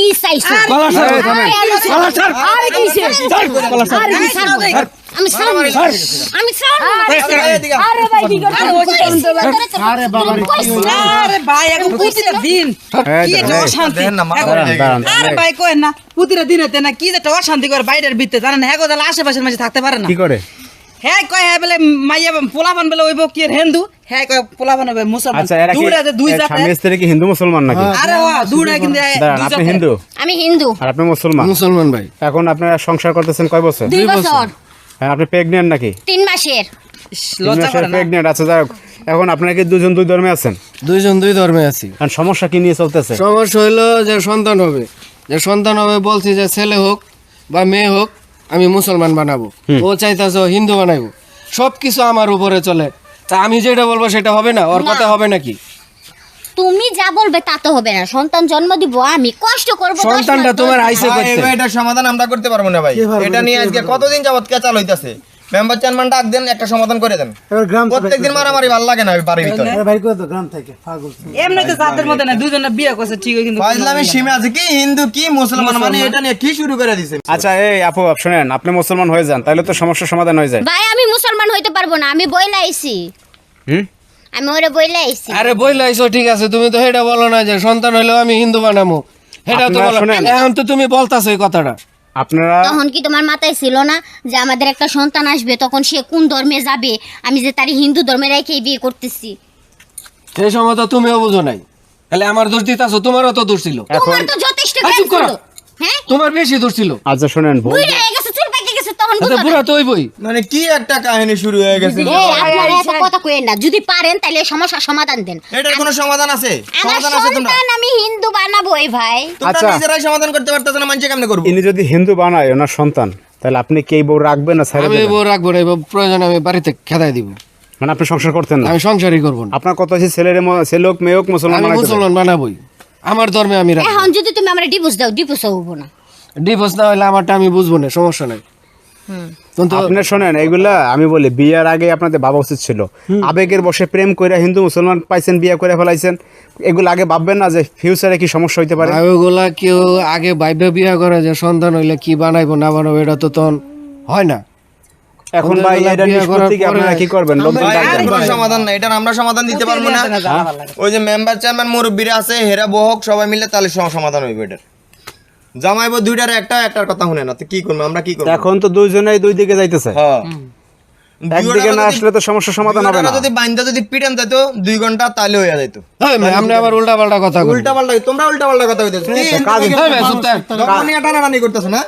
কি চাইছো কলা স্যার কলা স্যার আরে কিসে কলা স্যার আমি সাউন্ড আরে ভাই কি করছো আরে বাবা আরে ভাই এখন প্রতিটা দিন কি একটা অশান্তি আরে ভাই কই না প্রতিটা দিনেতে না কি একটা অশান্তি করে বাইরের ভিতরে জানেন হ্যাঁ গো আশেপাশের মাঝে থাকতে পারে না কি করে হ্যাঁ কয় হ্যাঁ বলে মাইয়া পোলাপান বলে ওইব কি হিন্দু হ্যাঁ কয় পোলাপান হবে মুসলমান আচ্ছা এরা কি দুইটা দুই জাত স্বামী স্ত্রী কি হিন্দু মুসলমান নাকি আরে ওয়া দুইটা কিন্তু দাঁড়ান, আপনি হিন্দু আমি হিন্দু আর আপনি মুসলমান মুসলমান ভাই এখন আপনারা সংসার করতেছেন কয় বছর 2 বছর হ্যাঁ আপনি প্রেগনেন্ট নাকি 3 মাসের লজ্জা করে না প্রেগনেন্ট আচ্ছা যাক এখন আপনারা কি দুজন দুই ধর্মে আছেন দুইজন দুই ধর্মে আছি আর সমস্যা কি নিয়ে চলতেছে সমস্যা হইলো যে সন্তান হবে বলছি যে ছেলে হোক বা মেয়ে হোক আমি মুসলমান বানাবো ও চাইতাছে ও হিন্দু বানাইবো সবকিছু আমার উপরে চলে তা আমি যেটা বলবো সেটা হবে না ওর কথা হবে নাকি তুমি যা বলবে তা তো হবে না সন্তান জন্ম দিব আমি কষ্ট করব সন্তানটা তোমার আইসে ভাই, করতে এটার সমাধান আমরা করতে পারবো না ভাই এটা নিয়ে আজকে কতদিন যাবত কেচাল হইতাছে মেম্বার চেয়ারম্যান ডাক দেন একটা সমাধান করে দেন প্রত্যেকদিন মারামারি ভালো লাগে না ওই বাড়ির ভিতরে এমনি তো জাতের মধ্যে না দুজনে বিয়ে করছে ঠিক কিন্তু ফাইজলামি সীমা আছে কি হিন্দু কি মুসলমান মানে এটা নিয়ে কি শুরু করে দিছেন আচ্ছা এই আপু শুনেন আপনি মুসলমান হয়ে যান তাহলে তো সমস্যার সমাধান হয়ে যায় ভাই আমি মুসলমান হইতে পারবো না আমি বইলা আইছি হুম আমি ওরে বইলা আইছি আরে বইলা আইছো ঠিক আছে তুমি তো সেটা বলো না যে সন্তান হইলেও আমি হিন্দু বানাবো সেটা তো আপনারা বলো শুনেন। এখন তো তুমি বলতাছো এই কথাটা আপনারা তখন কি তোমার মাথায় ছিল না যে আমাদের একটা সন্তান আসবে তখন সে কোন ধর্মে যাবে আমি যে তার হিন্দু ধর্মে রেখেই বিয়ে করতেছি সেই সময় তো তুমিও বুঝো নাই তাহলে আমার দোষ দিতাছো তোমারও তো দোষ ছিল এখন তোমার তো যথেষ্ট আরে জ্ঞান চুপ করো। ছিল। হ্যাঁ তোমার বেশি দোষ ছিল আচ্ছা শুনেন ভুল বুইড়া হয়ে গেছে চুল পাকে গেছে তখন আচ্ছা বুঝো না। পুরা তো হইবই মানে কি একটা কাহিনী শুরু হয়ে গেছে এই, আপনারা এত কথা কইেন না যদি পারেন তাহলে সমস্যার সমাধান দেন এটার কোনো সমাধান আছে আমার সমাধান আছে তোমরা সন্তান আমি হিন্দু বানাবোই ভাই তোমরা আচ্ছা। নিজেরাই সমাধান করতে পারতেছ না মানুষে কেমনে করবো ইনি যদি হিন্দু বানায় ওনার সন্তান তাহলে আপনি কি এই বউ রাখবেন না ছেড়ে আমি দেবেন বউ রাখবো না এবার প্রয়োজন আমি বাড়িতে খেদাই দিব মানে আপনি সংসার করতেন না আমি সংসারই করবো না আপনার কথা হচ্ছে ছেলে হোক মেয়ে হোক মুসলমান আমি বানাইতে হবে। মুসলমান বানাবোই আমার ধর্মে আমি রাখবো এখন যদি তুমি আমরা ডিভোর্স দাও ডিভোর্স হবো না ডিভোর্স না হলে আমারটা আমি বুঝবো না সমস্যা নাই কিন্তু আপনি শোনেন এইগুলা আমি বলি বিয়ার আগে আপনাদের ভাবা উচিত ছিল আবেগের বসে প্রেম করে হিন্দু মুসলমান পাইছেন বিয়ে করে ফেলাইছেন এগুলো আগে ভাববেন না যে ফিউচারে কি সমস্যা হইতে পারে ওগুলা কেউ আগে ভাইবে বিয়া করে যে সন্তান হইলে কি বানাইবো না বানাবো এটা তো তখন হয় না এখন ভাই ওদের এটা বিয়ে করার নিষ্পত্তি কি আপনারা পরে- কি করবেন লোকজন ভাই, ডাকবেন? এটার কোনো সমাধান নাই এটার আমরা সমাধান দিতে পারবো না ওই যে মেম্বার চেয়ারম্যান মুরব্বীরা আছে হেরা বহক সবাই মিলে তাহলে সমাধান হইবে এটার জামাইবো দুইটার একটার কথা শুনে না তো কি করবো আমরা কি করবো এখন তো দুইজনেই দুই দিকে যাইতেছে হ্যাঁ একদিকে না আসলে তো সমস্যার সমাধান হবে না যদি বাইন্দা যদি পিটান যেত 2 ঘন্টা তাহলে হয়ে যেত আমরা আবার উল্টা পাল্টা কথা বলি উল্টা পাল্টা তোমরা উল্টা পাল্টা কথা কইতেছো কাজ এই ভাই, চুপ থাক। টানাটানি করতেছো না